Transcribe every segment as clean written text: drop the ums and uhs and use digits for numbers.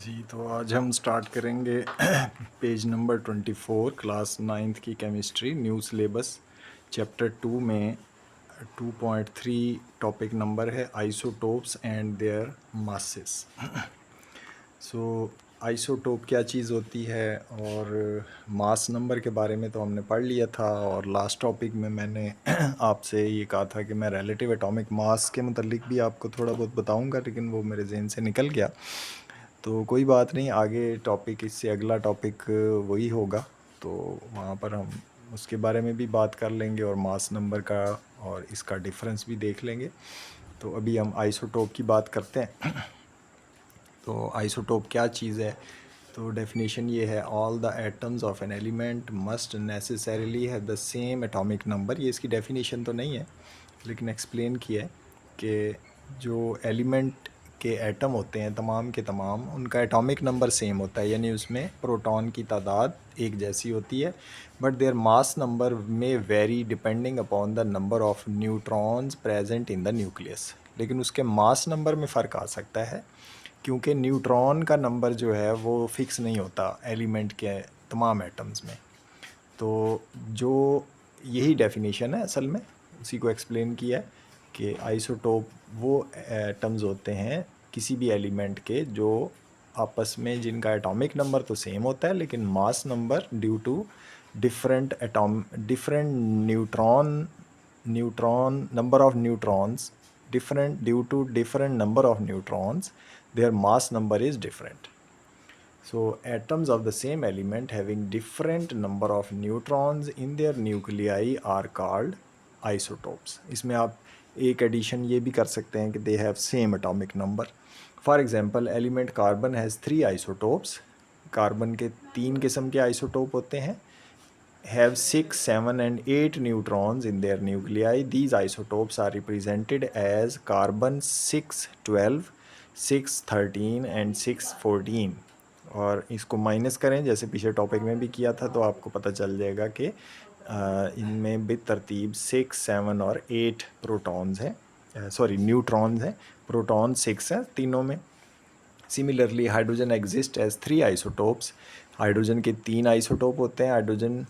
जी, तो आज हम स्टार्ट करेंगे पेज नंबर 24 क्लास 9th की केमिस्ट्री न्यू सिलेबस चैप्टर 2 में 2.3 टॉपिक नंबर है isotopes and there masses. So isotope क्या चीज़ होती है और मास नंबर के बारे में तो हमने पढ़ लिया था, और लास्ट टॉपिक में मैंने आपसे ये कहा था कि मैं रिलेटिव एटॉमिक मास के मुतालिक भी आपको थोड़ा बहुत बताऊंगा, लेकिन वो मेरे जहन से निकल गया। तो कोई बात नहीं, आगे टॉपिक इससे अगला टॉपिक वही होगा, तो वहाँ पर हम उसके बारे में भी बात कर लेंगे और मास नंबर का और इसका डिफरेंस भी देख लेंगे। तो अभी हम आइसोटोप की बात करते हैं। तो आइसोटोप क्या चीज़ है? तो डेफिनेशन ये है, all the atoms of an element must necessarily have the same atomic number. ये इसकी डेफिनेशन तो नहीं है, लेकिन एक्सप्लेन किया है कि जो एलिमेंट के एटम होते हैं तमाम के तमाम, उनका एटॉमिक नंबर सेम होता है, यानी उसमें प्रोटॉन की तादाद एक जैसी होती है, बट देयर मास नंबर में very depending upon the number of neutrons present in the nucleus. लेकिन उसके मास नंबर में फ़र्क आ सकता है, क्योंकि न्यूट्रॉन का नंबर जो है वो फिक्स नहीं होता एलिमेंट के तमाम एटम्स में। तो जो यही डेफिनेशन है असल में, उसी को एक्सप्लेन किया है कि आइसोटोप वो एटम्स होते हैं किसी भी एलिमेंट के जो आपस में जिनका एटॉमिक नंबर तो सेम होता है, लेकिन mass number due to different neutron number of neutrons, different due to different number of neutrons, their mass number is different. So atoms of the same element having different number of neutrons in their nuclei are called isotopes. इसमें आप एक addition ये भी कर सकते हैं कि they have same atomic number. For example, element carbon has 3 isotopes. Carbon के 3 किस्म के आइसोटोप होते हैं, have 6, 7 and 8 neutrons in their nuclei. These isotopes are represented as carbon 612, 613 and 614. और इसको माइनस करें जैसे पिछले टॉपिक में भी किया था, तो आपको पता चल जाएगा कि इनमें बेतरतीब 6, 7 और 8 प्रोटॉन्स हैं, सॉरी न्यूट्रॉन्स हैं। प्रोटॉन 6 हैं तीनों में। Similarly hydrogen exist as 3 isotopes. Hydrogen के 3 आइसोटोप होते हैं। हाइड्रोजन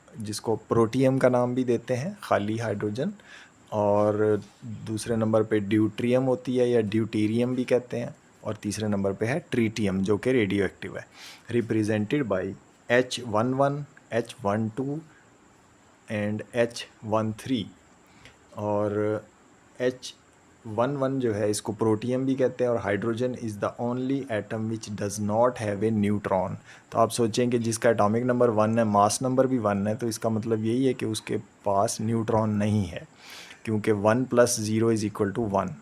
जिसको प्रोटियम का नाम भी देते हैं, खाली हाइड्रोजन, और दूसरे नंबर पे ड्यूट्रियम होती है या ड्यूटीरियम भी कहते हैं, और तीसरे नंबर पे है ट्रीटियम जो कि रेडियो एक्टिव है, represented by H11, H12 and H13। और H11 जो है इसको प्रोटियम भी कहते हैं, और hydrogen is the only atom which does not have a neutron. तो आप सोचें कि जिसका एटॉमिक नंबर 1 है, मास नंबर भी 1 है, तो इसका मतलब यही है कि उसके पास न्यूट्रॉन नहीं है, क्योंकि 1 + 0 = 1।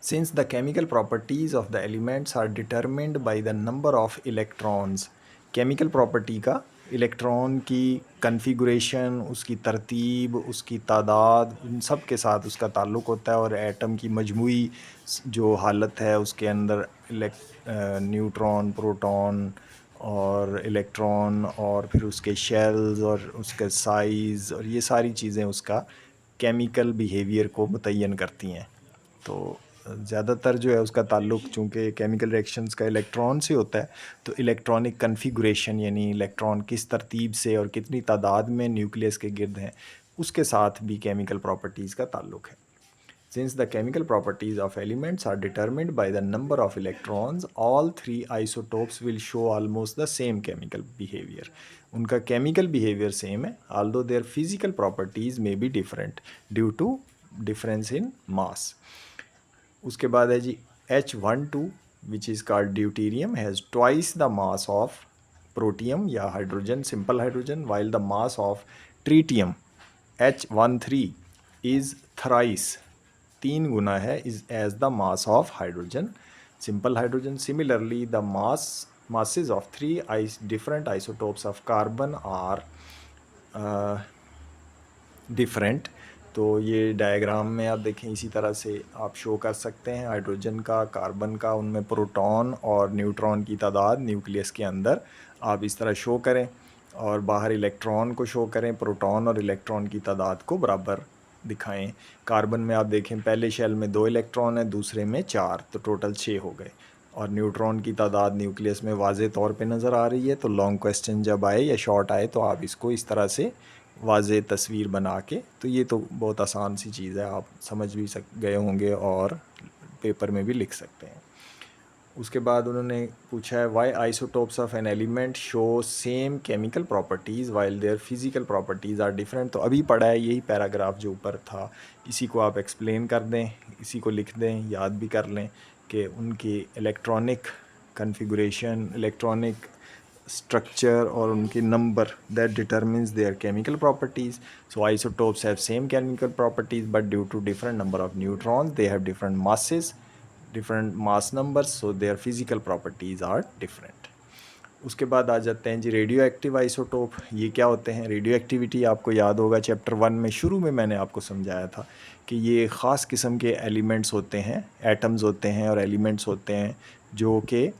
Since the chemical properties of the elements are determined by the number of electrons, chemical property का इलेक्ट्रॉन की कन्फिगुरेशन, उसकी तरतीब, उसकी तादाद, उन सब के साथ उसका ताल्लुक़ होता है, और एटम की मजमूई जो हालत है उसके अंदर न्यूट्रॉन, प्रोटॉन और इलेक्ट्रॉन, और फिर उसके शेल्स और उसके साइज़, और ये सारी चीज़ें उसका केमिकल बिहेवियर को मुतय्यन करती हैं। तो ज़्यादातर जो है उसका ताल्लुक़ चूँकि केमिकल रिएक्शंस का इलेक्ट्रॉन से होता है, तो इलेक्ट्रॉनिक कन्फिगुरेशन यानी इलेक्ट्रॉन किस तरतीब से और कितनी तादाद में न्यूक्लियस के गिर्द हैं, उसके साथ भी केमिकल प्रॉपर्टीज़ का ताल्लुक़ है। Since the chemical properties of elements are determined by the number of electrons, all 3 isotopes will show almost the same chemical behavior. उनका chemical behavior same है, although their physical properties may be different due to difference in mass. उसके बाद है जी H12 which is called deuterium has twice the mass of protium या hydrogen, simple hydrogen, while the mass of tritium H13 is thrice, 3 गुना है, is as the mass of hydrogen, simple hydrogen. Similarly, the masses of 3 different isotopes of carbon are different. तो ये diagram में आप देखें, इसी तरह से आप शो कर सकते हैं हाइड्रोजन का, कार्बन का, उनमें प्रोटॉन और न्यूट्रॉन की तादाद न्यूक्लियस के अंदर आप इस तरह शो करें, और बाहर इलेक्ट्रॉन को शो करें, प्रोटॉन और इलेक्ट्रॉन की तादाद को बराबर दिखाएं। कार्बन में आप देखें पहले शेल में 2 इलेक्ट्रॉन है, दूसरे में 4, तो टोटल 6 हो गए। और न्यूट्रॉन की तादाद न्यूक्लियस में वाज़े तौर पे नज़र आ रही है। तो लॉन्ग क्वेश्चन जब आए या शॉर्ट आए तो आप इसको इस तरह से वाज़े तस्वीर बना के, तो ये तो बहुत आसान सी चीज़ है, आप समझ भी गए होंगे और पेपर में भी लिख सकते हैं। उसके बाद उन्होंने पूछा है why isotopes of an element show same chemical properties while their physical properties are different. तो अभी पढ़ा है यही पैराग्राफ जो ऊपर था, इसी को आप एक्सप्लेन कर दें, इसी को लिख दें, याद भी कर लें कि उनकी इलेक्ट्रॉनिक कन्फिगुरेशन, इलेक्ट्रॉनिक स्ट्रक्चर और उनके number that determines there chemical properties. So isotopes have same chemical properties but due to different number of neutrons they have different masses, different mass numbers, so their physical properties are different. उसके बाद आ जाते हैं जी radio active isotope. ये क्या होते हैं? Radio activity आपको याद होगा चैप्टर 1 में शुरू में मैंने आपको समझाया था कि ये ख़ास किस्म के एलिमेंट्स होते हैं, एटम्स होते हैं और एलिमेंट्स होते हैं जो कि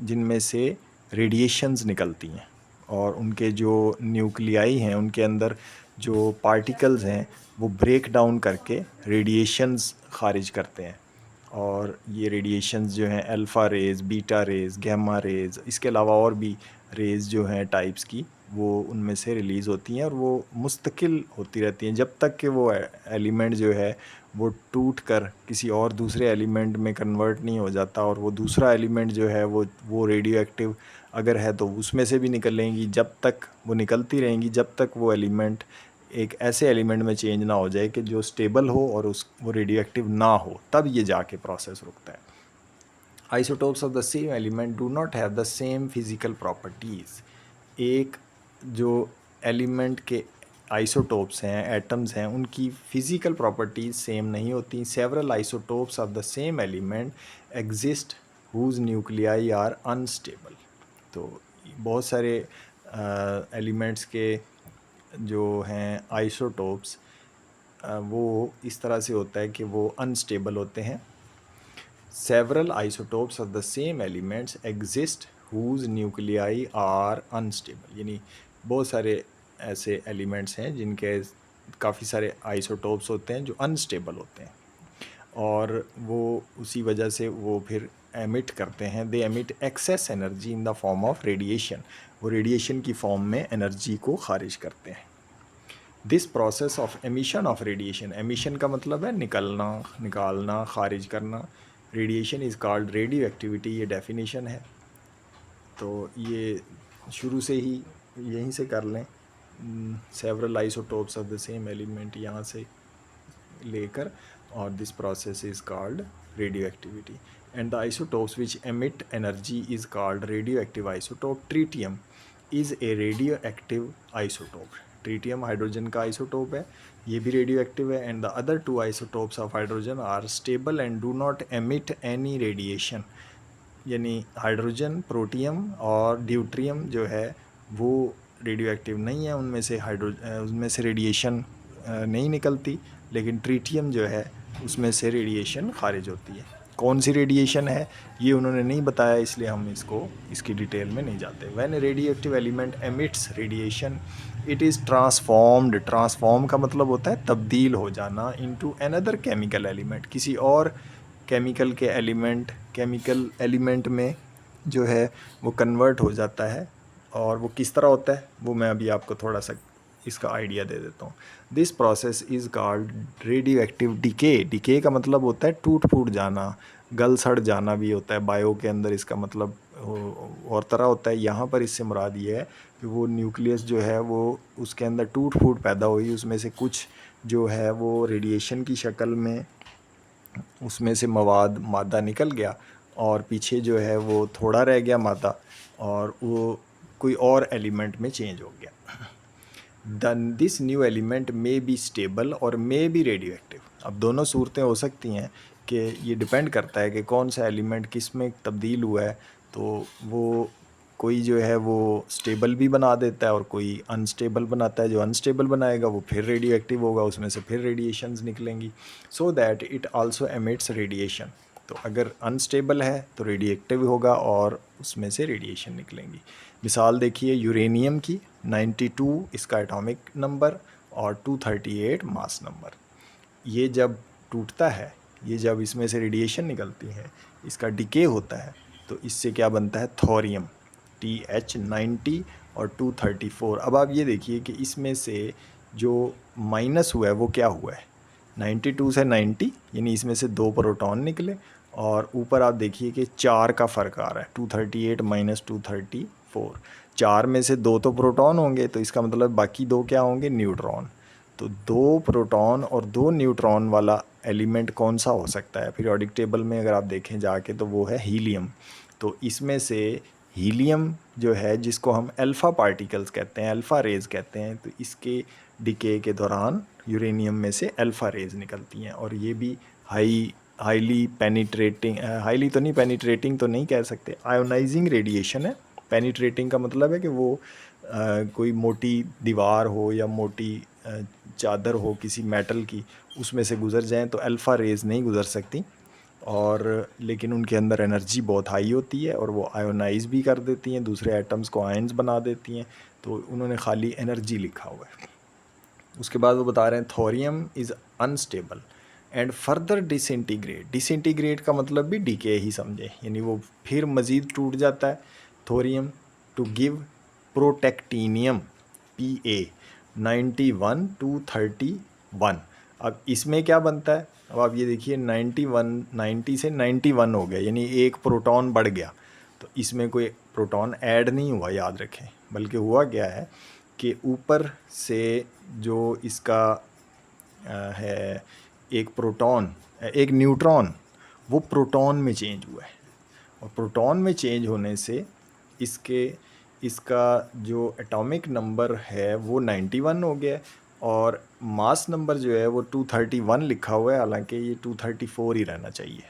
जिनमें से रेडिएशंस निकलती हैं और उनके जो न्यूक्लियाई हैं उनके अंदर जो पार्टिकल्स हैं वो ब्रेक डाउन करके रेडिएशंस खारिज करते हैं. और ये रेडिएशंस जो हैं alpha rays, beta rays, gamma rays, इसके अलावा और भी रेज़ जो हैं टाइप्स की, वो उनमें से रिलीज़ होती हैं और वो मुस्तकिल होती रहती हैं जब तक कि वो एलिमेंट जो है वो टूट कर किसी और दूसरे एलिमेंट में कन्वर्ट नहीं हो जाता. और वो दूसरा एलिमेंट जो है वो रेडियो एक्टिव अगर है तो उसमें से भी निकलेंगी, जब तक वो निकलती रहेंगी जब तक वो एलिमेंट एक ऐसे एलिमेंट में चेंज ना हो जाए कि जो स्टेबल हो और वो रेडियो एक्टिव ना हो, तब ये जाके प्रोसेस रुकता है. Isotopes of the same element do not have the same physical properties. एक जो एलिमेंट के आइसोटोप्स हैं, एटम्स हैं, उनकी फ़िज़िकल प्रॉपर्टीज़ सेम नहीं होती. Several isotopes of the same element exist whose nuclei are unstable. तो बहुत सारे एलिमेंट्स के जो हैं आइसोटोप्स वो इस तरह से होता है कि वो अनस्टेबल होते हैं. Several isotopes of the same elements exist whose nuclei are unstable. यानी बहुत सारे ऐसे एलिमेंट्स हैं जिनके काफ़ी सारे आइसोटोप्स होते हैं जो अनस्टेबल होते हैं और वो उसी वजह से वो फिर एमिट करते हैं. They emit excess energy in the form of radiation. वो रेडिएशन की फॉर्म में एनर्जी को खारिज करते हैं. This process of emission of radiation, emission का मतलब है निकलना, निकालना, खारिज करना. Radiation is called radioactivity. ये डेफिनेशन है, तो ये शुरू से ही यहीं से कर लें. Several isotopes of the same element यहाँ से लेकर, और this process is called radioactivity. And the isotopes which emit energy is called radioactive isotope. Tritium is a radioactive isotope. Tritium hydrogen का isotope है, ये भी radioactive है. And the other two isotopes of hydrogen are stable and do not emit any radiation. यानी hydrogen, protium और deuterium जो है वो रेडियो एक्टिव नहीं है, उनमें से रेडिएशन नहीं निकलती. लेकिन ट्रीटियम जो है उसमें से रेडिएशन खारिज होती है. कौन सी रेडिएशन है ये उन्होंने नहीं बताया, इसलिए हम इसकी डिटेल में नहीं जाते. When radioactive element emits radiation it is transformed. Transform का मतलब होता है तब्दील हो जाना इनटू अनदर केमिकल एलिमेंट. किसी और केमिकल एलिमेंट में जो है वो कन्वर्ट हो जाता है. और वो किस तरह होता है वो मैं अभी आपको थोड़ा सा इसका आइडिया दे देता हूँ. This process is called radio active decay. Decay का मतलब होता है टूट फूट जाना, गल सड़ जाना भी होता है. बायो के अंदर इसका मतलब और तरह होता है. यहाँ पर इससे मुराद ये है कि वो न्यूक्लियस जो है वो उसके अंदर टूट फूट पैदा हुई, उसमें से कुछ जो है वो रेडिएशन की शक्ल में उसमें से मादा निकल गया और पीछे जो है वो थोड़ा रह गया मादा और वो कोई और एलिमेंट में चेंज हो गया. Then this new element may be stable और मे बी रेडियो एक्टिव. अब दोनों सूरतें हो सकती हैं कि ये डिपेंड करता है कि कौन सा एलिमेंट किस में तब्दील हुआ है. तो वो कोई जो है वो स्टेबल भी बना देता है और कोई अनस्टेबल बनाता है. जो अनस्टेबल बनाएगा वो फिर रेडियो एक्टिव होगा, उसमें से फिर रेडिएशंस निकलेंगी. So that it also emits radiation. तो अगर अनस्टेबल है तो रेडियो एक्टिव होगा और उसमें से रेडिएशन निकलेंगी. मिसाल देखिए यूरेनियम की 92 इसका एटॉमिक नंबर और 238 मास नंबर. ये जब टूटता है, ये जब इसमें से रेडिएशन निकलती है, इसका डिके होता है तो इससे क्या बनता है, थोरियम, TH90 और 234। अब आप ये देखिए कि इसमें से जो माइनस हुआ है वो क्या हुआ है, 92 से 90, यानी इसमें से 2 प्रोटॉन निकले, और ऊपर आप देखिए कि 4 का फ़र्क आ रहा है, 238 माइनस 234। 4 में से 2 तो प्रोटॉन होंगे, तो इसका मतलब बाकी 2 क्या होंगे, न्यूट्रॉन। तो 2 प्रोटॉन और 2 न्यूट्रॉन वाला एलिमेंट कौन सा हो सकता है पीरियोडिक टेबल में, अगर आप देखें जाके तो वो है हीलियम। तो इसमें से हीलियम जो है, जिसको हम अल्फ़ा पार्टिकल्स कहते हैं, अल्फ़ा रेज कहते हैं, तो इसके डिके के दौरान यूरेनियम में से अल्फ़ा रेज निकलती हैं, और ये भी हाईली पेनिट्रेटिंग, हाईली तो नहीं, पेनिट्रेटिंग तो नहीं कह सकते, आयोनाइजिंग रेडिएशन है। पेनिट्रेटिंग का मतलब है कि वो कोई मोटी दीवार हो या मोटी चादर हो किसी मेटल की, उसमें से गुज़र जाएं तो अल्फ़ा रेज़ नहीं गुज़र सकती, और लेकिन उनके अंदर एनर्जी बहुत हाई होती है और वो आयोनाइज भी कर देती हैं, दूसरे एटम्स को आयंस बना देती हैं। तो उन्होंने खाली एनर्जी लिखा हुआ है। उसके बाद वो बता रहे हैं thorium is unstable and further disintegrate का मतलब भी डीके ही समझे, यानी वो फिर मज़ीद टूट जाता है थोरियम, टू गिव प्रोटेक्टीनियम Pa91 अब इसमें क्या बनता है, अब आप ये देखिए 90 से 91 हो गया, यानी एक प्रोटॉन बढ़ गया। तो इसमें कोई प्रोटॉन ऐड नहीं हुआ, याद रखें, बल्कि हुआ क्या है कि ऊपर से जो इसका है एक प्रोटॉन, एक न्यूट्रॉन, वो प्रोटॉन में चेंज हुआ है, और प्रोटॉन में चेंज होने से इसका जो एटॉमिक नंबर है वो 91 हो गया, और मास नंबर जो है वो 231 लिखा हुआ है, हालांकि ये 234 ही रहना चाहिए,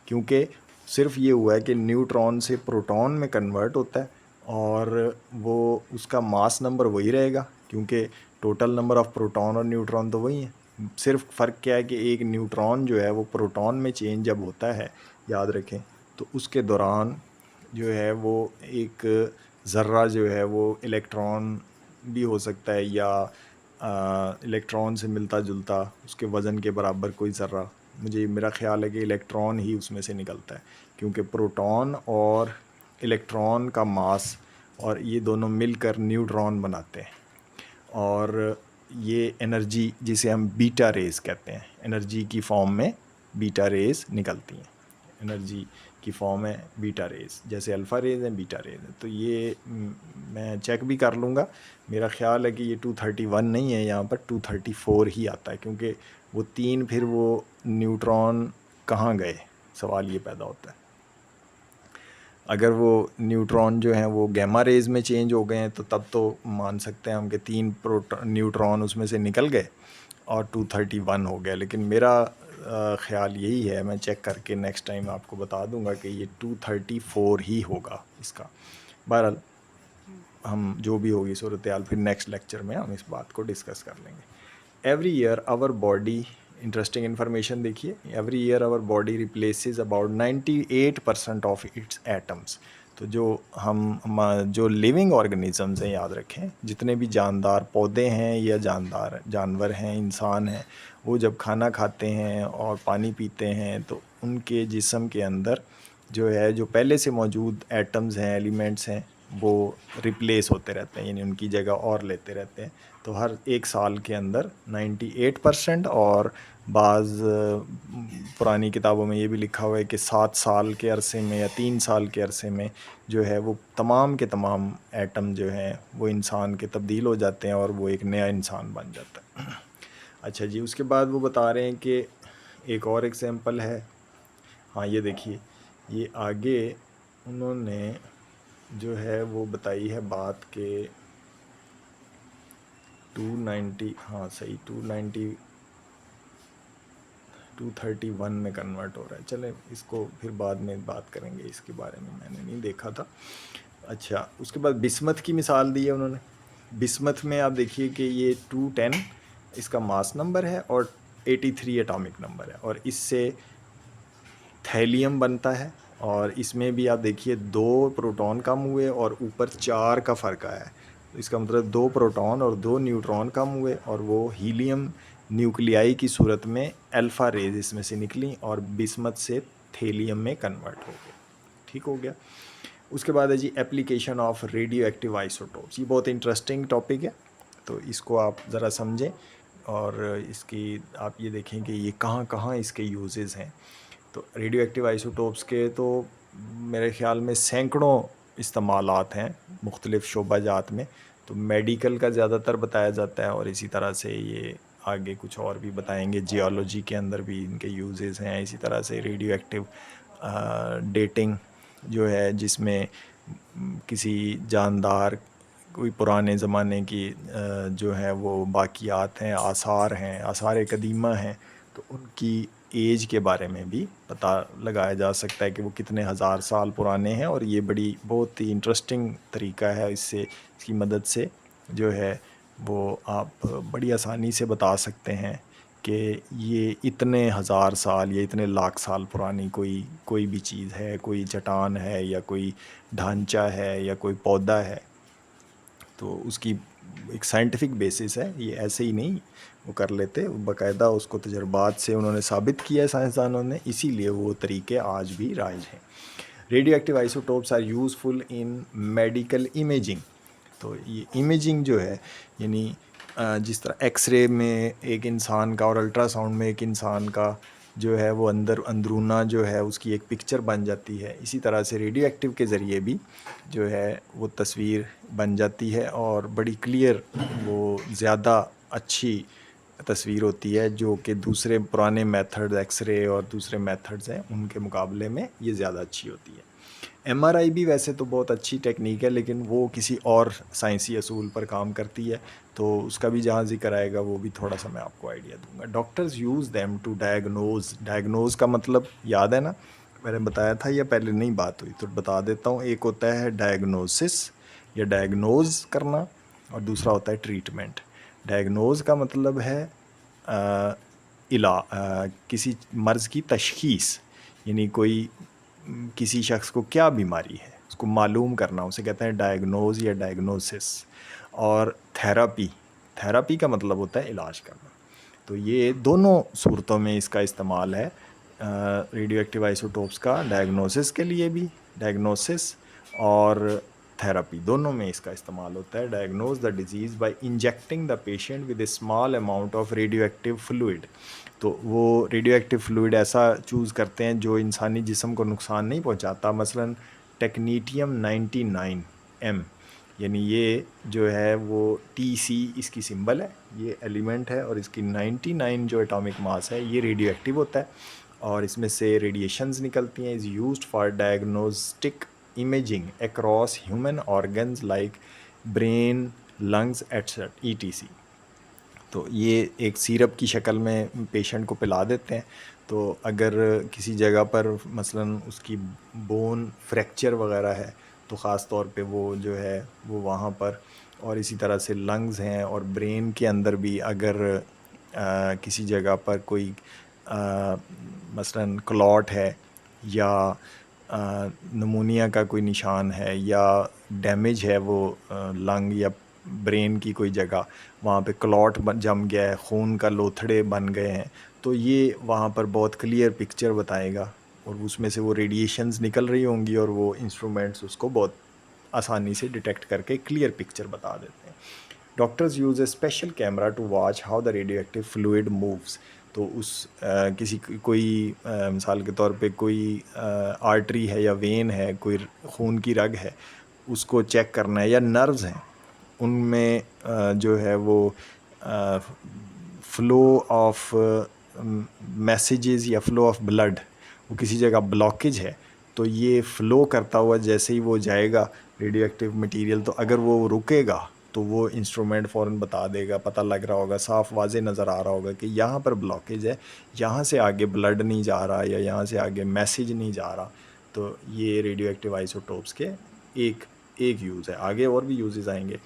क्योंकि सिर्फ ये हुआ है कि न्यूट्रॉन से प्रोटॉन में कन्वर्ट होता है, और वो उसका मास नंबर वही रहेगा, क्योंकि टोटल नंबर ऑफ प्रोटॉन और न्यूट्रॉन तो वही है। सिर्फ फ़र्क क्या है कि एक न्यूट्रॉन जो है वो प्रोटॉन में चेंज जब होता है, याद रखें, तो उसके दौरान जो है वो एक ज़र्रा जो है वो इलेक्ट्रॉन भी हो सकता है, या इलेक्ट्रॉन से मिलता जुलता उसके वज़न के बराबर कोई ज़र्रा, मेरा ख़्याल है कि इलेक्ट्रॉन ही उसमें से निकलता है, क्योंकि प्रोटॉन और इलेक्ट्रॉन का मास और ये दोनों मिलकर न्यूट्रॉन बनाते हैं, और ये एनर्जी जिसे हम बीटा रेज़ कहते हैं, एनर्जी की फॉर्म में बीटा रेज़ निकलती हैं, एनर्जी की फॉर्म है बीटा रेज़, जैसे अल्फ़ा रेज़ हैं बीटा रेज़ हैं। तो ये मैं चेक भी कर लूँगा, मेरा ख़्याल है कि ये 231 नहीं है, यहाँ पर 234 ही आता है, क्योंकि वो 3 फिर वो न्यूट्रॉन कहाँ गए, सवाल ये पैदा होता है। अगर वो न्यूट्रॉन जो हैं वो गैमा रेज़ में चेंज हो गए हैं तो तब तो मान सकते हैं हम कि 3 न्यूट्रॉन उसमें से निकल गए और 231 हो गया, लेकिन मेरा ख़्याल यही है, मैं चेक करके नेक्स्ट टाइम आपको बता दूंगा कि ये 234 ही होगा इसका। बहरहाल हम जो भी होगी सूरत हाल फिर नेक्स्ट लेक्चर में हम इस बात को डिस्कस कर लेंगे। Every year our body, interesting information देखिए, every year our body replaces about 98% of its atoms. तो जो लिविंग ऑर्गेनिजम्स हैं, याद रखें, जितने भी जानदार पौधे हैं या जानवर हैं, इंसान हैं, वो जब खाना खाते हैं और पानी पीते हैं तो उनके जिस्म के अंदर जो है जो पहले से मौजूद एटम्स हैं, एलिमेंट्स हैं, वो रिप्लेस होते रहते हैं, यानी उनकी जगह और लेते रहते हैं। तो हर एक साल के अंदर 98%, और बाज़ पुरानी किताबों में ये भी लिखा हुआ है कि 7 साल के अरसे में या 3 साल के अरसे में जो है वो तमाम के तमाम एटम जो हैं वो इंसान के तब्दील हो जाते हैं और वो एक नया इंसान बन जाता है। अच्छा जी, उसके बाद वो बता रहे हैं कि एक और एग्जांपल है, हाँ ये देखिए, ये आगे उन्होंने जो है वो बताई है बात के 290, हाँ सही, 231 में कन्वर्ट हो रहा है। चलें इसको फिर बाद में बात करेंगे, इसके बारे में मैंने नहीं देखा था। अच्छा, उसके बाद बिस्मथ की मिसाल दी है उन्होंने। बिस्मथ में आप देखिए कि ये 210 इसका मास नंबर है और 83 एटॉमिक नंबर है, और इससे थैलियम बनता है, और इसमें भी आप देखिए 2 प्रोटॉन कम हुए और ऊपर 4 का फ़र्क आया है। तो इसका मतलब 2 प्रोटॉन और 2 न्यूट्रॉन कम हुए, और वो हीलियम न्यूक्लियाई की सूरत में अल्फ़ा रेज इसमें से निकली, और बिस्मथ से थेलियम में कन्वर्ट हो गए। ठीक हो गया। उसके बाद है जी application of radioactive isotopes. ये बहुत इंटरेस्टिंग टॉपिक है, तो इसको आप ज़रा समझें और इसकी आप ये देखें कि ये कहाँ कहाँ इसके यूजेस हैं। तो रेडियो एक्टिव आइसोटोप्स के तो मेरे ख़्याल में सैकड़ों इस्तेमालात हैं मुख्तलिफ़ शोबाजात में। तो मेडिकल का ज़्यादातर बताया जाता है और इसी तरह से ये आगे कुछ और भी बताएंगे। जियोलॉजी के अंदर भी इनके यूजेस हैं। इसी तरह से रेडियो एक्टिव डेटिंग जो है, जिसमें किसी जानदार कोई पुराने ज़माने की जो है वो बाक़ियात हैं, आसार कदीमा हैं, तो उनकी एज के बारे में भी पता लगाया जा सकता है कि वो कितने हज़ार साल पुराने हैं। और ये बहुत ही इंटरेस्टिंग तरीका है। इसकी मदद से जो है वो आप बड़ी आसानी से बता सकते हैं कि ये इतने हज़ार साल या इतने लाख साल पुरानी कोई भी चीज़ है, कोई चट्टान है या कोई ढांचा है या कोई पौधा है, तो उसकी एक साइंटिफिक बेसिस है। ये ऐसे ही नहीं वो कर लेते, बाकायदा उसको तजर्बात से उन्होंने साबित किया है साइंसदानों ने, इसीलिए वो तरीके आज भी राइज हैं। Radioactive isotopes are useful in medical imaging. तो ये इमेजिंग जो है, यानी जिस तरह एक्सरे में एक इंसान का और अल्ट्रासाउंड में एक इंसान का जो है वो अंदरूना जो है उसकी एक पिक्चर बन जाती है, इसी तरह से रेडियो एक्टिव के ज़रिए भी जो है वो तस्वीर बन जाती है और बड़ी क्लियर, वो ज़्यादा अच्छी तस्वीर होती है, जो कि दूसरे पुराने मेथड एक्सरे और दूसरे मेथड्स हैं उनके मुकाबले में ये ज़्यादा अच्छी होती है। एमआरआई भी वैसे तो बहुत अच्छी टेक्निक है, लेकिन वो किसी और साइंसी असूल पर काम करती है, तो उसका भी जहाँ ज़िक्र आएगा वो भी थोड़ा सा मैं आपको आइडिया दूंगा। Doctors use them to diagnose का मतलब याद है ना, मैंने बताया था या पहले नहीं बात हुई, तो बता देता हूँ। एक होता है डायग्नोसिस या डायग्नोज करना, और दूसरा होता है ट्रीटमेंट। डायग्नोज का मतलब है किसी मर्ज़ की तशख़ीस, यानी किसी शख्स को क्या बीमारी है उसको मालूम करना, उसे कहते हैं डायग्नोज या डायग्नोसिस। और थेरापी का मतलब होता है इलाज करना। तो ये दोनों सूरतों में इसका इस्तेमाल है रेडियो एक्टिव आइसोटोप्स का, डायग्नोसिस के लिए भी, डायग्नोसिस और थेरापी दोनों में इसका इस्तेमाल होता है। Diagnose the disease by injecting the patient with a small amount of radioactive fluid. तो वो रेडियो एक्टिव फ्लूइड ऐसा चूज़ करते हैं जो इंसानी जिस्म को नुकसान नहीं पहुंचाता। मसलन टेक्नीटियम 99M, यानी ये जो है वो TC इसकी सिंबल है, ये एलिमेंट है, और इसकी 99 जो एटॉमिक मास है ये रेडियो एक्टिव होता है और इसमें से रेडिएशंस निकलती हैं। Is used for diagnostic imaging across human organs like brain, lungs etc। तो ये एक सिरप की शक्ल में पेशेंट को पिला देते हैं। तो अगर किसी जगह पर मसलन उसकी बोन फ्रैक्चर वगैरह है, तो ख़ास तौर पे वो जो है वो वहाँ पर, और इसी तरह से लंग्स हैं और ब्रेन के अंदर भी अगर किसी जगह पर कोई मसलन क्लॉट है या नमूनिया का कोई निशान है या डैमेज है वो लंग या ब्रेन की कोई जगह, वहाँ पे क्लॉट जम गया है, खून का लोथड़े बन गए हैं, तो ये वहाँ पर बहुत क्लियर पिक्चर बताएगा और उसमें से वो रेडिएशंस निकल रही होंगी और वो इंस्ट्रूमेंट्स उसको बहुत आसानी से डिटेक्ट करके क्लियर पिक्चर बता देते हैं। Doctors use a special camera to watch how the radioactive fluid moves. तो कोई मिसाल के तौर पे कोई आर्टरी है या वेन है, कोई खून की रग है, उसको चेक करना है, या नर्व्स हैं उनमें जो है वो फ़्लो ऑफ मैसेजेस या फ़्लो ऑफ ब्लड, वो किसी जगह ब्लॉकेज है, तो ये फ़्लो करता हुआ जैसे ही वो जाएगा रेडियो एक्टिव मटीरियल, तो अगर वो रुकेगा तो वो इंस्ट्रूमेंट फ़ौरन बता देगा, पता लग रहा होगा, साफ वाज़े नज़र आ रहा होगा कि यहाँ पर ब्लॉकेज है, यहाँ से आगे ब्लड नहीं जा रहा या यहाँ से आगे मैसेज नहीं जा रहा। तो ये रेडियो एक्टिव आइसोटोप्स के एक यूज़ है। आगे और भी यूजेस आएंगे।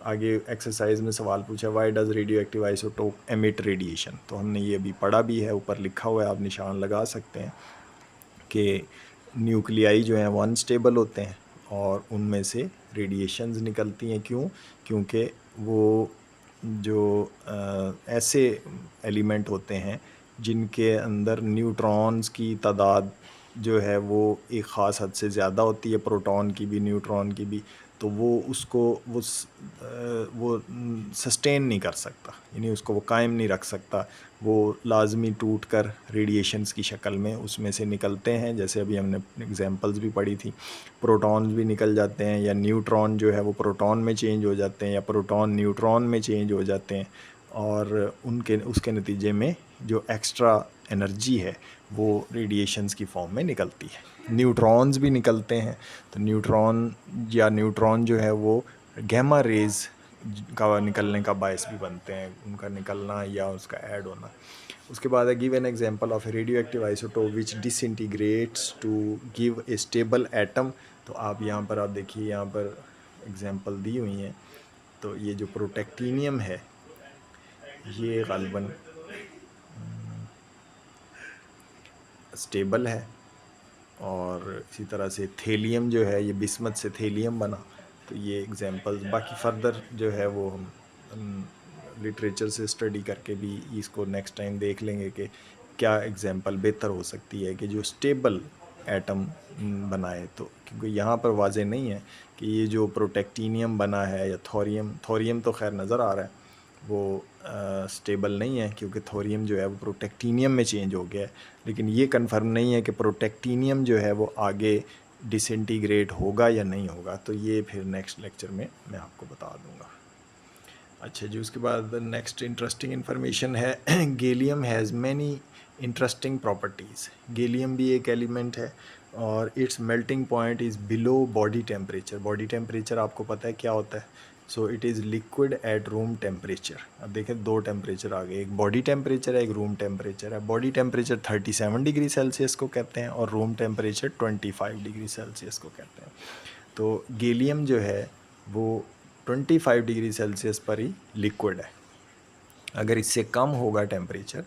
आगे एक्सरसाइज में सवाल पूछा, why does radio active isotope emit radiation. तो हमने ये अभी पढ़ा भी है, ऊपर लिखा हुआ है, आप निशान लगा सकते हैं कि न्यूक्लियाई जो हैं वो अनस्टेबल होते हैं और उनमें से रेडिएशंस निकलती हैं। क्योंकि वो जो ऐसे एलिमेंट होते हैं जिनके अंदर न्यूट्रॉन्स की तादाद जो है वो एक ख़ास हद से ज़्यादा होती है, प्रोटॉन की भी न्यूट्रॉन की भी, तो वो उसको वो सस्टेन नहीं कर सकता, यानी उसको वो कायम नहीं रख सकता। वो लाजमी टूट कर रेडिएशंस की शक्ल में उसमें से निकलते हैं, जैसे अभी हमने एग्जांपल्स भी पढ़ी थी। प्रोटॉन्स भी निकल जाते हैं, या न्यूट्रॉन जो है वो प्रोटॉन में चेंज हो जाते हैं, या प्रोटॉन न्यूट्रॉन में चेंज हो जाते हैं, और उसके नतीजे में जो एक्स्ट्रा एनर्जी है वो रेडिएशंस की फॉर्म में निकलती है। न्यूट्रॉन्स भी निकलते हैं, तो न्यूट्रॉन जो है वो गैमा रेज का निकलने का बायस भी बनते हैं, उनका निकलना या उसका ऐड होना। उसके बाद है give an example of a radioactive isotope which disintegrates to give a stable atom. तो आप यहाँ पर आप देखिए, यहाँ पर एग्जांपल दी हुई हैं। तो ये जो प्रोटेक्टीनियम है ये गालिबन स्टेबल है, और इसी तरह से थेलियम जो है ये बिस्मत से थेलियम बना। तो ये एग्जांपल्स, बाकी फर्दर जो है वो हम लिटरेचर से स्टडी करके भी इसको नेक्स्ट टाइम देख लेंगे कि क्या एग्जांपल बेहतर हो सकती है कि जो स्टेबल एटम बनाए। तो क्योंकि यहाँ पर वाज़े नहीं है कि ये जो प्रोटेक्टीनियम बना है या थोरियम तो खैर नज़र आ रहा है वो स्टेबल नहीं है, क्योंकि थोरियम जो है वो प्रोटेक्टीनियम में चेंज हो गया है, लेकिन ये कंफर्म नहीं है कि प्रोटेक्टीनियम जो है वो आगे डिसइंटीग्रेट होगा या नहीं होगा। तो ये फिर नेक्स्ट लेक्चर में मैं आपको बता दूंगा। अच्छा जी, उसके बाद नेक्स्ट इंटरेस्टिंग इन्फॉर्मेशन है gallium has many interesting properties. Gallium भी एक एलिमेंट है और it's melting point is below body temperature. Body temperature आपको पता है क्या होता है? So it is liquid at room temperature. अब देखें दो टेम्परेचर आ गए, एक बॉडी टेम्परेचर है, एक रूम टेम्परेचर है। बॉडी टेम्परेचर 37 डिग्री सेल्सियस को कहते हैं और रूम टेम्परेचर 25 डिग्री सेल्सियस को कहते हैं। तो गैलियम जो है वो 25 डिग्री सेल्सियस पर ही लिक्विड है। अगर इससे कम होगा टेम्परेचर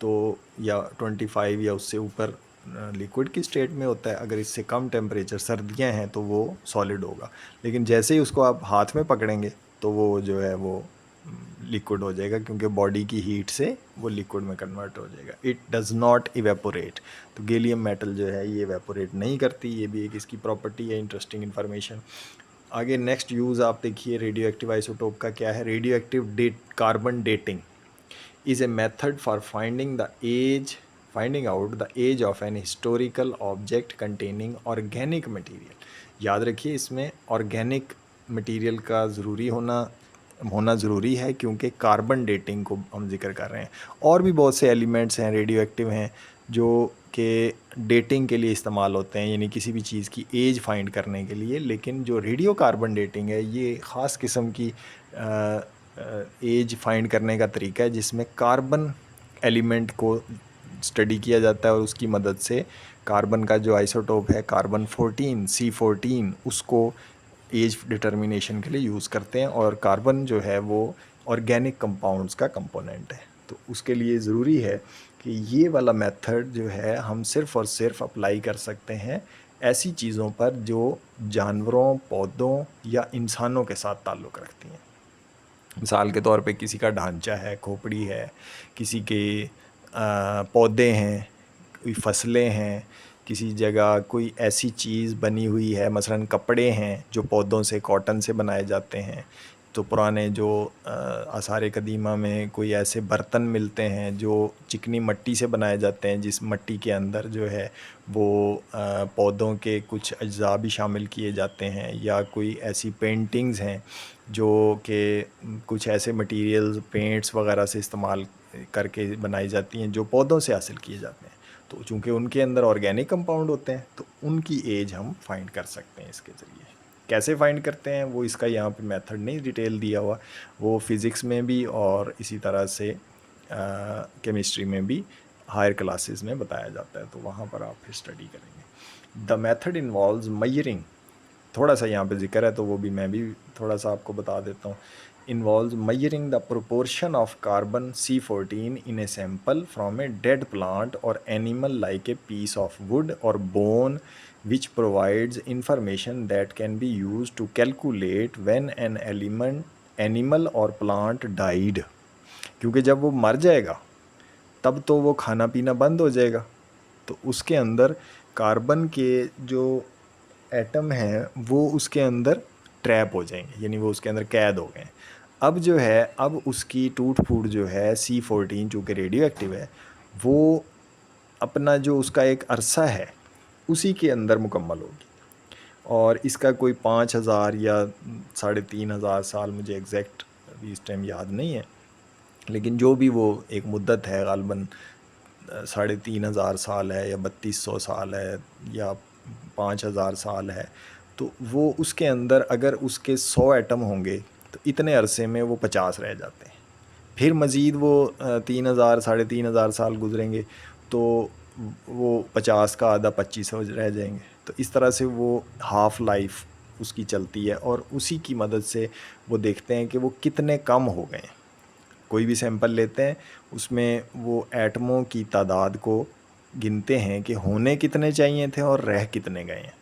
तो या 25 या उससे ऊपर लिक्विड की स्टेट में होता है, अगर इससे कम टेम्परेचर सर्दियां हैं तो वो सॉलिड होगा। लेकिन जैसे ही उसको आप हाथ में पकड़ेंगे तो वो जो है वो लिक्विड हो जाएगा, क्योंकि बॉडी की हीट से वो लिक्विड में कन्वर्ट हो जाएगा। It does not evaporate. तो गैलियम मेटल जो है ये इवेपोरेट नहीं करती, ये भी एक इसकी प्रॉपर्टी है। Interesting information. आगे नेक्स्ट यूज़ आप देखिए रेडियो एक्टिव आइसोटोप का क्या है। Radio active carbon dating is a method for finding out the age of an historical object containing organic material। याद रखिए इसमें ऑर्गेनिक मटेरियल का होना ज़रूरी है, क्योंकि कार्बन डेटिंग को हम जिक्र कर रहे हैं। और भी बहुत से एलिमेंट्स हैं रेडियो एक्टिव हैं जो कि डेटिंग के लिए इस्तेमाल होते हैं, यानी किसी भी चीज़ की एज फाइंड करने के लिए। लेकिन जो रेडियो कार्बन डेटिंग है ये ख़ास किस्म की एज फाइंड करने का तरीका है, जिसमें कार्बन एलिमेंट को स्टडी किया जाता है और उसकी मदद से कार्बन का जो आइसोटोप है कार्बन 14 C14 उसको एज डिटर्मिनेशन के लिए यूज़ करते हैं। और कार्बन जो है वो ऑर्गेनिक कंपाउंड्स का कंपोनेंट है। तो उसके लिए ज़रूरी है कि ये वाला मेथड जो है हम सिर्फ़ और सिर्फ अप्लाई कर सकते हैं ऐसी चीज़ों पर जो जानवरों, पौधों या इंसानों के साथ ताल्लुक़ रखती हैं। मिसाल के तौर पे किसी का ढांचा है, खोपड़ी है, किसी के पौधे हैं, कोई फसलें हैं, किसी जगह कोई ऐसी चीज़ बनी हुई है, मसलन कपड़े हैं जो पौधों से, कॉटन से बनाए जाते हैं। तो पुराने जो आसार कदीमा में कोई ऐसे बर्तन मिलते हैं जो चिकनी मिट्टी से बनाए जाते हैं, जिस मिट्टी के अंदर जो है वो पौधों के कुछ अज्जा भी शामिल किए जाते हैं। या कोई ऐसी पेंटिंग्स हैं जो कि कुछ ऐसे मटेरियल्स, पेंट्स वगैरह से इस्तेमाल करके बनाई जाती हैं जो पौधों से हासिल किए जाते हैं। तो चूँकि उनके अंदर ऑर्गेनिक कंपाउंड होते हैं तो उनकी एज हम फाइंड कर सकते हैं इसके ज़रिए। कैसे फाइंड करते हैं वो इसका यहाँ पे मेथड नहीं डिटेल दिया हुआ, वो फिज़िक्स में भी और इसी तरह से केमिस्ट्री में भी हायर क्लासेस में बताया जाता है, तो वहाँ पर आप फिर स्टडी करेंगे। द मेथड इन्वॉल्व्स मेजरिंग, थोड़ा सा यहाँ पे जिक्र है तो वो भी मैं भी थोड़ा सा आपको बता देता हूँ। Involves measuring the proportion of carbon C14 in a sample from a dead plant or animal like a piece of wood or bone, which provides information that can be used to calculate when an animal or plant died। क्योंकि जब वो मर जाएगा तब तो वो खाना पीना बंद हो जाएगा, तो उसके अंदर कार्बन के जो एटम हैं वो उसके अंदर ट्रैप हो जाएंगे, यानी वो उसके अंदर कैद हो गए। अब जो है, अब उसकी टूट फूट जो है C14 चूँकि रेडियो एक्टिव है, वो अपना जो उसका एक अरसा है उसी के अंदर मुकम्मल होगी। और इसका कोई 5000 या 3500 साल, मुझे एग्जैक्ट अभी इस टाइम याद नहीं है, लेकिन जो भी वो एक मुद्दत है, ग़ालिबन 3500 साल है या 3200 साल है या 5000 साल है, तो वो उसके अंदर अगर उसके 100 एटम होंगे तो इतने अरसे में वो 50 रह जाते हैं। फिर मज़ीद वो 3000 3500 साल गुजरेंगे तो वो 50 का आधा 25 रह जाएंगे। तो इस तरह से वो हाफ़ लाइफ उसकी चलती है, और उसी की मदद से वो देखते हैं कि वो कितने कम हो गए हैं। कोई भी सैंपल लेते हैं, उसमें वो एटमों की तादाद को गिनते हैं कि होने कितने चाहिए थे और रह कितने गए हैं।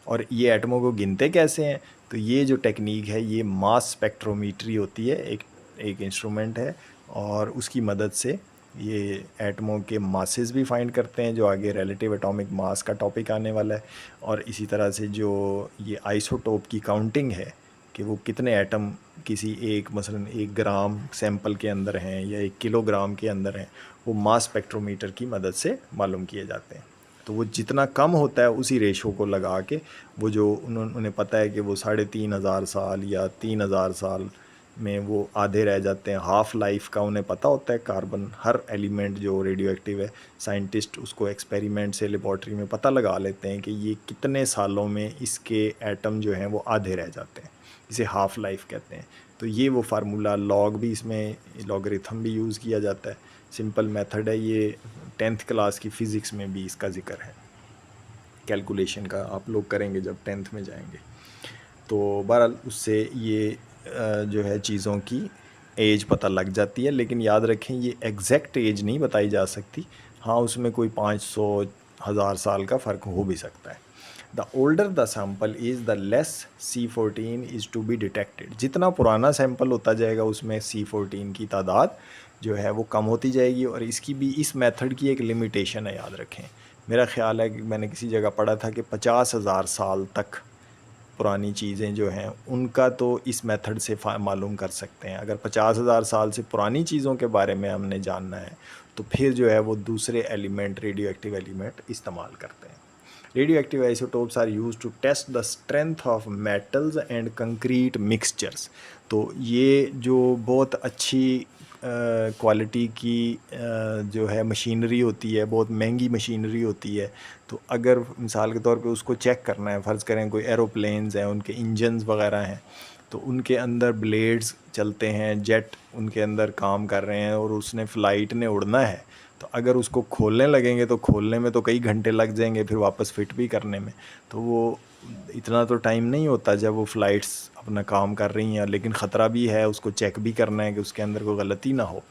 और ये एटमों को गिनते कैसे हैं, तो ये जो टेक्निक है ये मास स्पेक्ट्रोमीट्री होती है, एक इंस्ट्रूमेंट है, और उसकी मदद से ये एटमों के मासेस भी फाइंड करते हैं, जो आगे रिलेटिव एटॉमिक मास का टॉपिक आने वाला है। और इसी तरह से जो ये आइसोटोप की काउंटिंग है कि वो कितने एटम किसी एक मसलन 1 ग्राम सैंपल के अंदर हैं या 1 किलोग्राम के अंदर हैं, वो मास स्पेक्ट्रोमीटर की मदद से मालूम किए जाते हैं। तो वो जितना कम होता है उसी रेशो को लगा के वो जो उन्हें पता है कि वो 3500 साल या 3000 साल में वो आधे रह जाते हैं, हाफ़ लाइफ का उन्हें पता होता है। कार्बन हर एलिमेंट जो रेडियो एक्टिव है, साइंटिस्ट उसको एक्सपेरिमेंट से लेबॉर्ट्री में पता लगा लेते हैं कि ये कितने सालों में इसके एटम जो हैं वो आधे रह जाते हैं, इसे हाफ़ लाइफ कहते हैं। तो ये वो फार्मूला लॉग भी, इसमें लॉगरिथम भी यूज़ किया जाता है। सिंपल मेथड है ये, 10th क्लास की फ़िज़िक्स में भी इसका ज़िक्र है, कैलकुलेशन का आप लोग करेंगे जब 10th में जाएंगे। तो बहरहाल उससे ये जो है चीज़ों की एज पता लग जाती है, लेकिन याद रखें ये एग्जैक्ट एज नहीं बताई जा सकती। हाँ, उसमें कोई 500,000 साल का फ़र्क हो भी सकता है। The older the sample is the less C14 is to be detected. जितना पुराना सैंपल होता जाएगा उसमें C14 की तादाद जो है वो कम होती जाएगी। और इसकी भी, इस मेथड की एक लिमिटेशन है, याद रखें। मेरा ख़्याल है कि मैंने किसी जगह पढ़ा था कि 50,000 साल तक पुरानी चीज़ें जो हैं उनका तो इस मेथड से मालूम कर सकते हैं। अगर 50,000 साल से पुरानी चीज़ों के बारे में हमने जानना है तो फिर जो है वो दूसरे एलिमेंट, रेडियो एक्टिव एलिमेंट इस्तेमाल करते हैं। Radioactive isotopes are used to test the strength of metals and concrete mixtures. तो ये जो बहुत अच्छी क्वालिटी की जो है मशीनरी होती है, बहुत महंगी मशीनरी होती है। तो अगर मिसाल के तौर पे उसको चेक करना है, फ़र्ज़ करें कोई एरोप्लेन्स हैं, उनके इंजन्स वगैरह हैं, तो उनके अंदर ब्लेड्स चलते हैं, जेट उनके अंदर काम कर रहे हैं और उसने फ़्लाइट ने उड़ना है, तो अगर उसको खोलने लगेंगे तो खोलने में तो कई घंटे लग जाएंगे, फिर वापस फिट भी करने में। तो वो इतना तो टाइम नहीं होता जब वो फ़्लाइट्स अपना काम कर रही हैं, लेकिन ख़तरा भी है, उसको चेक भी करना है कि उसके अंदर कोई गलती ना हो,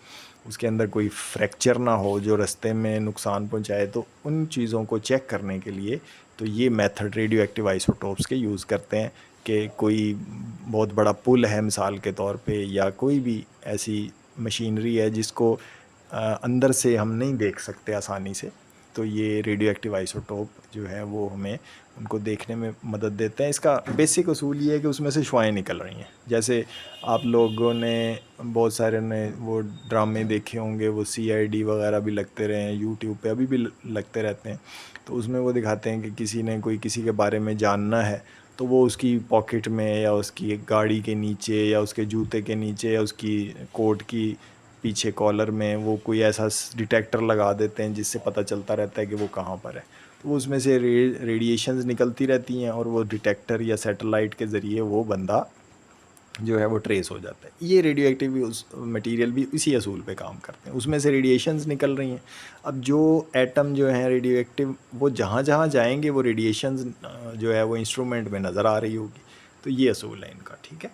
उसके अंदर कोई फ्रैक्चर ना हो जो रास्ते में नुकसान पहुंचाए। तो उन चीज़ों को चेक करने के लिए तो ये मेथड रेडियो एक्टिव आइसोटोप्स के यूज़ करते हैं कि कोई बहुत बड़ा पुल है मिसाल के तौर पे, या कोई भी ऐसी मशीनरी है जिसको अंदर से हम नहीं देख सकते आसानी से, तो ये रेडियो एक्टिव आइसोटोप जो है वो हमें उनको देखने में मदद देते हैं। इसका बेसिक असूल ये है कि उसमें से शुआएँ निकल रही हैं। जैसे आप लोगों ने बहुत सारे ने वो ड्रामे देखे होंगे, वो CID वगैरह भी लगते रहे हैं यूट्यूब पे, अभी भी लगते रहते हैं। तो उसमें वो दिखाते हैं कि किसी ने कोई किसी के बारे में जानना है तो वो उसकी पॉकेट में या उसकी गाड़ी के नीचे या उसके जूते के नीचे या उसकी कोट की पीछे कॉलर में वो कोई ऐसा डिटेक्टर लगा देते हैं जिससे पता चलता रहता है कि वो कहाँ पर है। तो उसमें से रेडिएशंस निकलती रहती हैं और वो डिटेक्टर या सैटेलाइट के ज़रिए वो बंदा जो है वो ट्रेस हो जाता है। ये रेडियो एक्टिव उस मटेरियल भी इसी असूल पे काम करते हैं, उसमें से रेडिएशंस निकल रही हैं। अब जो एटम जो हैं रेडियो एक्टिव, वो जहाँ जहाँ जाएंगे वो रेडिएशंस जो है वो इंस्ट्रूमेंट में नज़र आ रही होगी। तो ये असूल है इनका, ठीक है।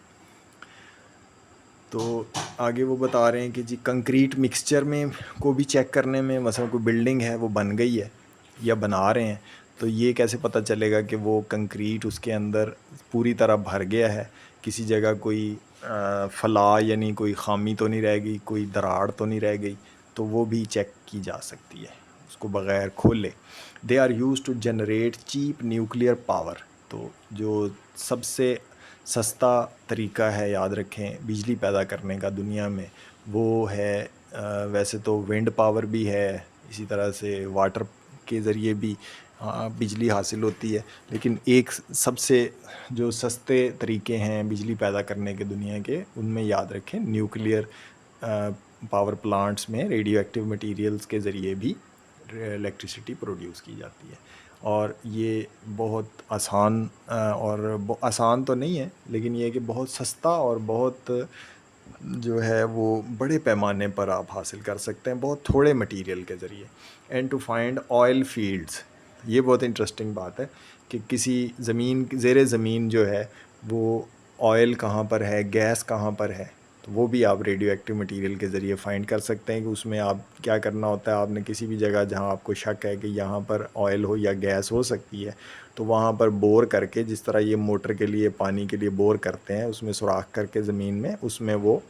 तो आगे वो बता रहे हैं कि जी कंक्रीट मिक्सचर में को भी चेक करने में, मसलन कोई बिल्डिंग है वो बन गई है या बना रहे हैं, तो ये कैसे पता चलेगा कि वो कंक्रीट उसके अंदर पूरी तरह भर गया है, किसी जगह कोई फला यानी कोई ख़ामी तो नहीं रह गई, कोई दरार तो नहीं रह गई। तो वो भी चेक की जा सकती है। उसको बग़ैर खोले। They are used to generate cheap nuclear power. तो जो सबसे सस्ता तरीका है, याद रखें, बिजली पैदा करने का दुनिया में, वो है वैसे तो विंड पावर भी है, इसी तरह से वाटर के ज़रिए भी बिजली हासिल होती है, लेकिन एक सबसे जो सस्ते तरीके हैं बिजली पैदा करने के दुनिया के, उनमें याद रखें न्यूक्लियर पावर प्लांट्स में रेडियो एक्टिव मटीरियल्स के ज़रिए भी इलेक्ट्रिसिटी प्रोड्यूस की जाती है। और ये बहुत आसान और आसान तो नहीं है, लेकिन ये कि बहुत सस्ता और बहुत जो है वो बड़े पैमाने पर आप हासिल कर सकते हैं बहुत थोड़े मटेरियल के ज़रिए। And to find oil fields, ये बहुत इंटरेस्टिंग बात है कि किसी ज़मीन ज़ेरे ज़मीन जो है वो ऑयल कहाँ पर है, गैस कहाँ पर है, तो वो भी आप रेडियो एक्टिव मटीरियल के ज़रिए फाइंड कर सकते हैं कि उसमें आप क्या करना होता है। आपने किसी भी जगह जहाँ आपको शक है कि यहाँ पर ऑयल हो या गैस हो सकती है, तो वहाँ पर बोर करके, जिस तरह ये मोटर के लिए पानी के लिए बोर करते हैं, उसमें सुराख करके ज़मीन में, उसमें वो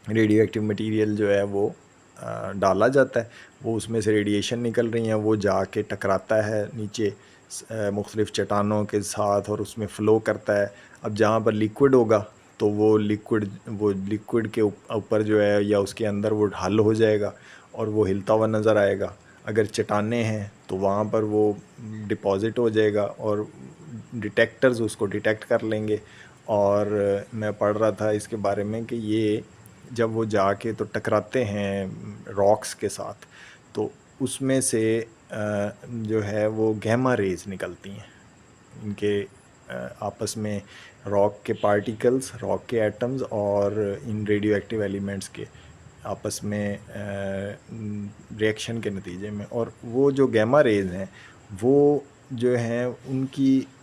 रेडियो एक्टिव मटीरियल जो है वो डाला जाता है। वो उसमें से रेडिएशन निकल रही हैं, वो जाके टकराता है नीचे मुख्तलिफ़ चट्टानों के साथ और उसमें फ़्लो करता है। अब जहाँ पर लिक्विड होगा तो वो लिक्विड के ऊपर जो है या उसके अंदर वो हल हो जाएगा और वो हिलता हुआ नज़र आएगा। अगर चट्टानें हैं तो वहाँ पर वो डिपॉज़िट हो जाएगा और डिटेक्टर्स उसको डिटेक्ट कर लेंगे। और मैं पढ़ रहा था इसके बारे में कि ये जब वो जाके तो टकराते हैं रॉक्स के साथ, तो उसमें से जो है वो गैमा रेज निकलती हैं। इनके आपस में रॉक के पार्टिकल्स, रॉक के एटम्स और इन रेडियो एक्टिव एलिमेंट्स के आपस में रिएक्शन के नतीजे में, और वो जो गैमा रेज हैं वो जो हैं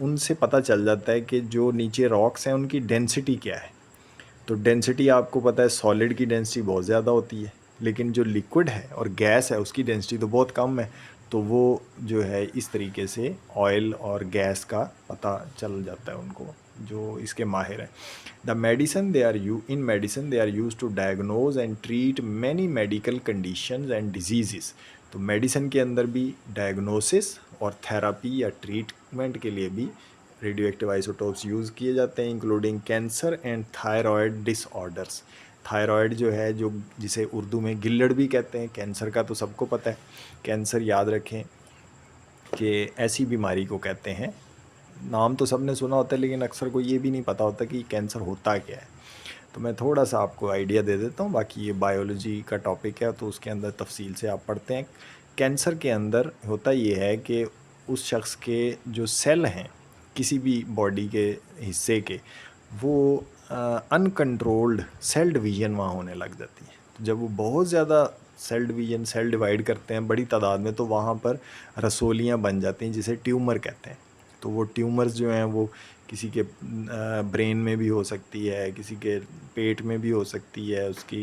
उनसे पता चल जाता है कि जो नीचे रॉक्स हैं उनकी डेंसिटी क्या है। तो डेंसिटी आपको पता है सॉलिड की डेंसिटी बहुत ज़्यादा होती है, लेकिन जो लिक्विड है और गैस है उसकी डेंसिटी तो बहुत कम है। तो वो जो है इस तरीके से ऑयल और गैस का पता चल जाता है उनको, जो इसके माहिर हैं। The medicine they are used to diagnose and treat many medical conditions and disease. तो मेडिसिन के अंदर भी डायग्नोसिस और थेरापी या ट्रीटमेंट के लिए भी रेडियो एक्टिव आइसोटोप्स यूज़ किए जाते हैं, including cancer and thyroid disorders. Thyroid जो है, जो जिसे उर्दू में गिल्लड़ भी कहते हैं, कैंसर का तो सबको पता है। कैंसर याद रखें कि ऐसी बीमारी को कहते हैं, नाम तो सबने सुना होता है लेकिन अक्सर को ये भी नहीं पता होता कि कैंसर होता क्या है। तो मैं थोड़ा सा आपको आइडिया दे देता हूँ, बाकी ये बायोलॉजी का टॉपिक है तो उसके अंदर तफसील से आप पढ़ते हैं। कैंसर के अंदर होता ये है कि उस शख्स के जो सेल हैं किसी भी बॉडी के हिस्से के, वो अनकंट्रोल्ड सेल डिवीज़न वहाँ होने लग जाती है। तो जब वो बहुत ज़्यादा सेल डिवाइड करते हैं बड़ी तादाद में, तो वहाँ पर रसोलियाँ बन जाती हैं जिसे ट्यूमर कहते हैं। तो वो ट्यूमर्स जो हैं वो किसी के ब्रेन में भी हो सकती है, किसी के पेट में भी हो सकती है, उसकी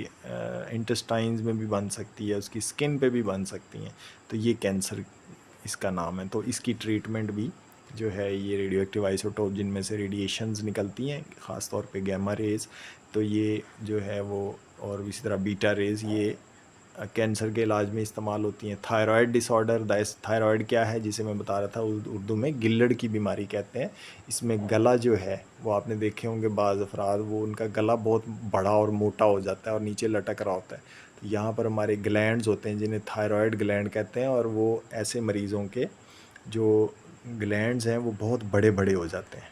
इंटेस्टाइन्स में भी बन सकती है, उसकी स्किन पे भी बन सकती हैं। तो ये कैंसर इसका नाम है। तो इसकी ट्रीटमेंट भी जो है ये रेडियो एक्टिव आइसोटोप जिनमें से रेडिएशंस निकलती हैं, ख़ास तौर पे गैमा रेज़, तो ये जो है वो, और इसी तरह बीटा रेज़, ये कैंसर के इलाज में इस्तेमाल होती हैं। थायराइड डिसऑर्डर, थायराइड क्या है जिसे मैं बता रहा था, उर्दू में गिल्लड़ की बीमारी कहते हैं। इसमें गला जो है वो आपने देखे होंगे बाज़ अफराद, वो उनका गला बहुत बड़ा और मोटा हो जाता है और नीचे लटक रहा होता है। तो यहाँ पर हमारे ग्लैंड्स होते हैं जिन्हें थायराइड ग्लैंड कहते हैं, और वो ऐसे मरीज़ों के जो ग्लैंड्स हैं वो बहुत बड़े बड़े हो जाते हैं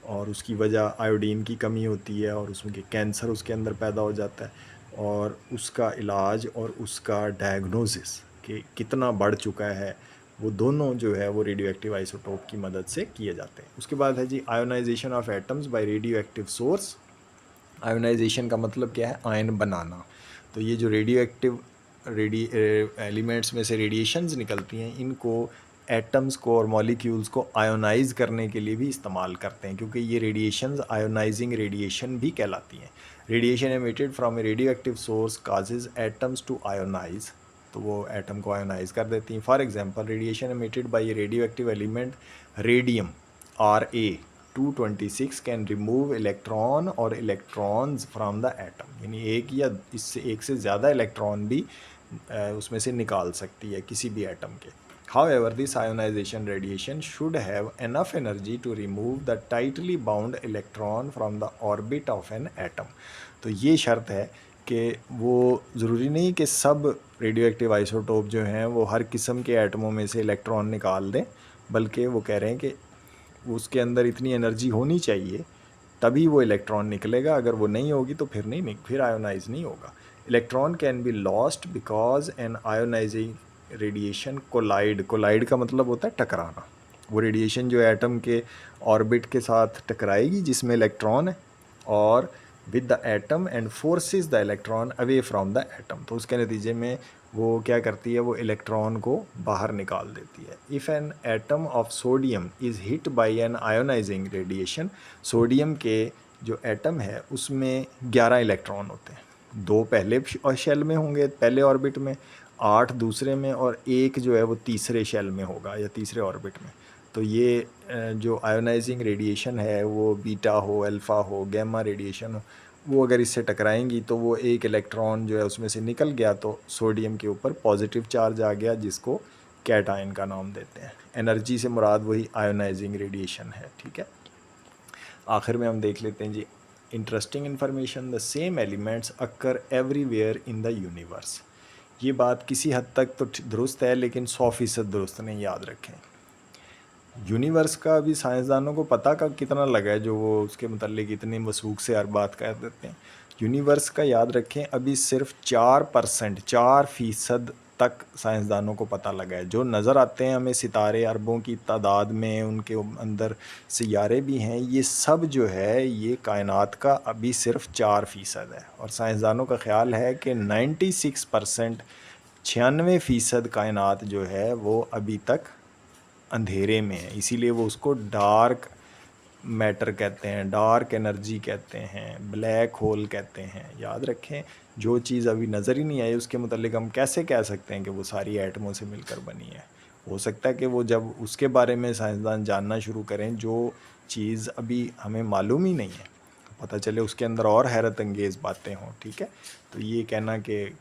और उसकी वजह आयोडीन की कमी होती है और उसमें कैंसर उसके अंदर पैदा हो जाता है। और उसका इलाज और उसका डायग्नोसिस कि कितना बढ़ चुका है, वो दोनों जो है वो रेडियो एक्टिव आइसोटोप की मदद से किए जाते हैं। उसके बाद है जी ionization of atoms by radioactive source. Ionization का मतलब क्या है? आयन बनाना। तो ये जो रेडियो एक्टिव एलिमेंट्स में से रेडिएशंस निकलती हैं, इनको एटम्स को और मॉलिक्यूल्स को आयोनाइज करने के लिए भी इस्तेमाल करते हैं, क्योंकि ये रेडिएशंस आयोनाइजिंग रेडिएशन भी कहलाती हैं। Radiation emitted from a radioactive source causes atoms to ionise, तो वो एटम को आयोनाइज कर देती हैं। For example, radiation emitted by a radioactive element radium Ra-226 can remove electron or electrons from the atom, यानी एक या इससे एक से ज़्यादा इलेक्ट्रॉन भी उसमें से निकाल सकती है किसी भी एटम के। However, this ionization radiation should have enough energy to remove the tightly bound electron from the orbit of an atom. तो ये शर्त है कि वो ज़रूरी नहीं कि सब रेडियो एक्टिव आइसोटोप जो हैं वो हर किस्म के एटमों में से इलेक्ट्रॉन निकाल दें, बल्कि वो कह रहे हैं कि उसके अंदर इतनी एनर्जी होनी चाहिए तभी वो इलेक्ट्रॉन निकलेगा, अगर वो नहीं होगी तो फिर नहीं, फिर आयोनाइज नहीं होगा। Electron can be lost because an ionising radiation collide का मतलब होता है टकराना। वो रेडिएशन जो एटम के ऑर्बिट के साथ टकराएगी जिसमें इलेक्ट्रॉन है, और with the atom and forces the electron away from the atom. तो उसके नतीजे में वो क्या करती है, वो इलेक्ट्रॉन को बाहर निकाल देती है। If an atom of sodium is hit by an ionising radiation, sodium के जो एटम है उसमें 11 इलेक्ट्रॉन होते हैं, 2 पहले शेल में होंगे, पहले ऑर्बिट में, 8 दूसरे में, और 1 जो है वो तीसरे शेल में होगा या तीसरे ऑर्बिट में। तो ये जो आयोनाइजिंग रेडिएशन है वो बीटा हो, अल्फ़ा हो, गैमा रेडिएशन हो, वो अगर इससे टकराएंगी तो वो एक इलेक्ट्रॉन जो है उसमें से निकल गया तो सोडियम के ऊपर पॉजिटिव चार्ज आ गया, जिसको कैटायन का नाम देते हैं। एनर्जी से मुराद वही आयोनाइजिंग रेडिएशन है, ठीक है। आखिर में हम देख लेते हैं जी, interesting information, the same elements occur everywhere in the universe. ये बात किसी हद तक तो दुरुस्त है, लेकिन 100% दुरुस्त नहीं, याद रखें। यूनिवर्स का अभी साइंसदानों को पता का कितना लगा है जो वो उसके मतलब इतनी वसूख से हर बात कर देते हैं। यूनिवर्स का याद रखें अभी सिर्फ 4% तक साइंसदानों को पता लगा है। जो नज़र आते हैं हमें सितारे अरबों की तादाद में, उनके अंदर सियारे भी हैं, ये सब जो है ये कायनात का अभी सिर्फ 4% है। और साइंसदानों का ख्याल है कि 96%, 96% कायनात जो है वो अभी तक अंधेरे में है। इसीलिए वो उसको डार्क मैटर कहते हैं, डार्क एनर्जी कहते हैं, ब्लैक होल कहते हैं। याद रखें, जो चीज़ अभी नज़र ही नहीं आई उसके मतलब हम कैसे कह सकते हैं कि वो सारी एटमों से मिलकर बनी है। हो सकता है कि वो जब उसके बारे में साइंसदान जानना शुरू करें जो चीज़ अभी हमें मालूम ही नहीं है, पता चले उसके अंदर और हैरत अंगेज़ बातें हों, ठीक है। तो ये कहना कि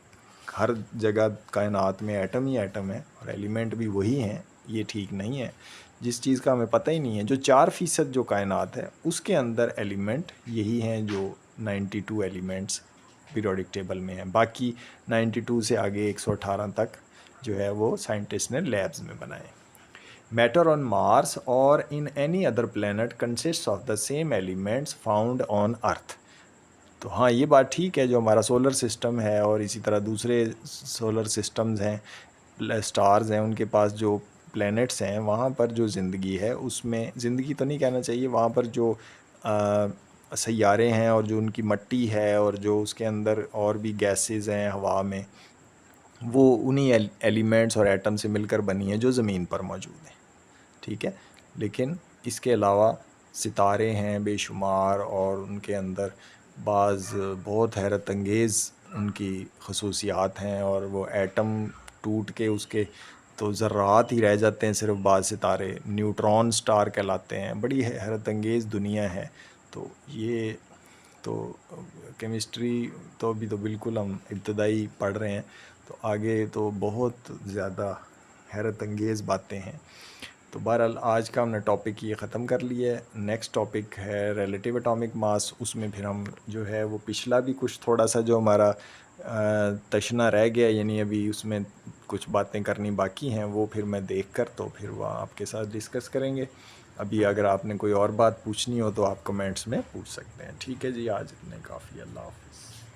हर जगह कायनात में एटम ही एटम है और एलिमेंट भी वही हैं, ये ठीक नहीं है। जिस चीज़ का हमें पता ही नहीं है, जो 4% जो कायनात है उसके अंदर एलिमेंट यही हैं जो 92 एलिमेंट्स पीरियोडिक टेबल में हैं। बाकी 92 से आगे 118 तक जो है वो साइंटिस्ट ने लैब्स में बनाए। मैटर ऑन मार्स और in any other planet consist of the same elements found on earth. तो हाँ, ये बात ठीक है, जो हमारा सोलर सिस्टम है और इसी तरह दूसरे सोलर सिस्टम्स हैं, स्टार्स हैं, उनके पास जो प्लैनेट्स हैं वहाँ पर जो ज़िंदगी है, उसमें ज़िंदगी तो नहीं कहना चाहिए, वहाँ पर जो सैयारे हैं और जो उनकी मिट्टी है और जो उसके अंदर और भी गैसेस हैं हवा में, वो उन्हीं एलिमेंट्स और एटम से मिलकर बनी है जो ज़मीन पर मौजूद हैं, ठीक है। लेकिन इसके अलावा सितारे हैं बेशुमार और उनके अंदर बाज़ बहुत हैरत अंगेज़ उनकी खसूसियात हैं, और वो एटम टूट के उसके तो ज़र्रात ही रह जाते हैं सिर्फ। बाज़ सितारे न्यूट्रॉन स्टार कहलाते हैं। बड़ी हैरत अंगेज़ दुनिया है। तो ये तो केमिस्ट्री तो अभी तो बिल्कुल हम इब्तदाई पढ़ रहे हैं, तो आगे तो बहुत ज़्यादा हैरत अंगेज़ बातें हैं। तो बहरहाल आज का हमने टॉपिक ये ख़त्म कर लिया है। नेक्स्ट टॉपिक है रिलेटिव एटॉमिक मास। उसमें फिर हम जो है वो पिछला भी कुछ थोड़ा सा जो हमारा तशना रह गया, यानी अभी उसमें कुछ बातें करनी बाकी हैं, वो फिर मैं देख कर तो फिर वह आपके साथ डिस्कस करेंगे। अभी अगर आपने कोई और बात पूछनी हो तो आप कमेंट्स में पूछ सकते हैं। ठीक है जी, आज इतने काफ़ी। अल्लाह हाफ़िज़।